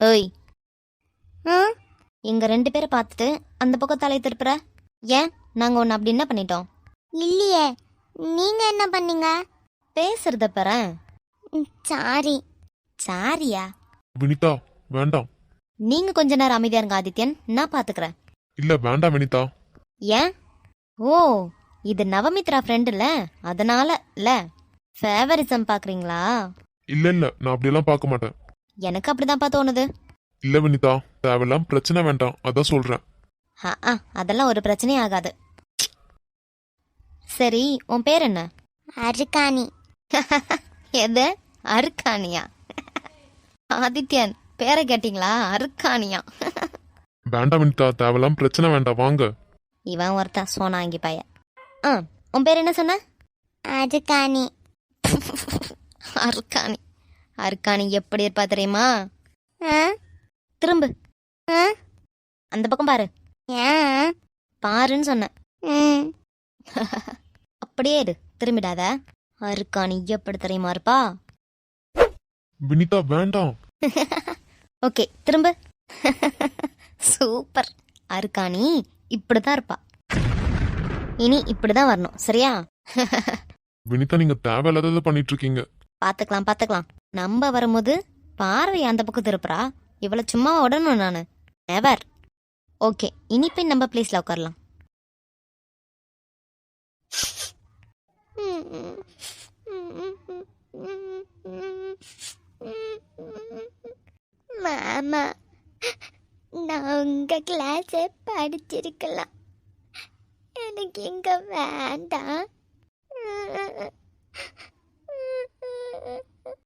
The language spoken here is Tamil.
ஓய், ஆ எங்க 2 பேரை பார்த்துட்டு அந்த பக்கம் தலையை திருப்புற. ஏன், நாங்க ஒன்று அப்படி என்ன பண்ணிட்டோம்? இல்லையே, நீங்க என்ன பண்ணீங்க? பேசுறத பாரேன். சாரி. சாரியா? வினிதா வேண்டாம். நீங்க கொஞ்ச நேரம் அமைதியா இருங்க ஆதித்யன், நான் பாத்துக்கிறேன். இல்ல வேண்டாம் வினிதா. ஏன்? ஓ, இது நவமித்ரா ஃப்ரெண்ட் இல்ல, அதனால இல்ல ஃபேவரிசம் பாக்குறீங்களா? இல்ல இல்ல, நான் அப்படியெல்லாம் பார்க்க மாட்டேன். எனக்கு அப்படிதான்ப்பா தோணுது. இல்ல வினிதா, தேவையில்லாம் பிரச்சனை வேண்டாம், அதான் சொல்றேன். அதெல்லாம் ஒரு பிரச்சனையும் ஆகாது. சரி, உன் பேர் என்ன? அருக்காணி. எது? அருக்காணியா? ஆதித்யன், பேரை கேட்டீங்களா? அருக்காணியா? வேண்டாம் வினிதா, தேவையில்லாம் பிரச்சனை வேண்டாம், வாங்க. இவன் ஒருத்தன் சோனாங்கி பைய. உன் பேர் என்ன சொன்ன? அருக்காணி. அருக்காணி. அருக்காணி எப்படி இருப்பா தெரியுமா? ஆ திரும்பு, ஆ அந்த பக்கம் பாரு. ஏன்? பாருன்னு சொன்னேன். ம் அப்படியே இரு, திரும்பிடாத. அருக்காணி எப்படி தெரியுமா இருப்பா? வினிதா வேண்டாம். ஓகே, திரும்ப. சூப்பர். அருக்காணி இப்படிதான் இருப்பா. இனி இப்படிதான் வரணும், சரியா? வினிதா, நீங்க தேவையில்லாததை பண்ணிட்டு இருக்கீங்க. பாத்துக்கலாம் பாத்துக்கலாம். நம்ம வரும்போது பார்வை அந்த பக்கம் திருப்புறா. இவ்வளவு சும்மா உடனும் நானு நெவர். ஓகே, இனி போய் நம்ம பிளேஸ்ல உட்காரலாம். மாமா, நான் உங்க கிளாஸ் படிச்சிருக்கலாம், எனக்கு இங்க வேண்டாம்.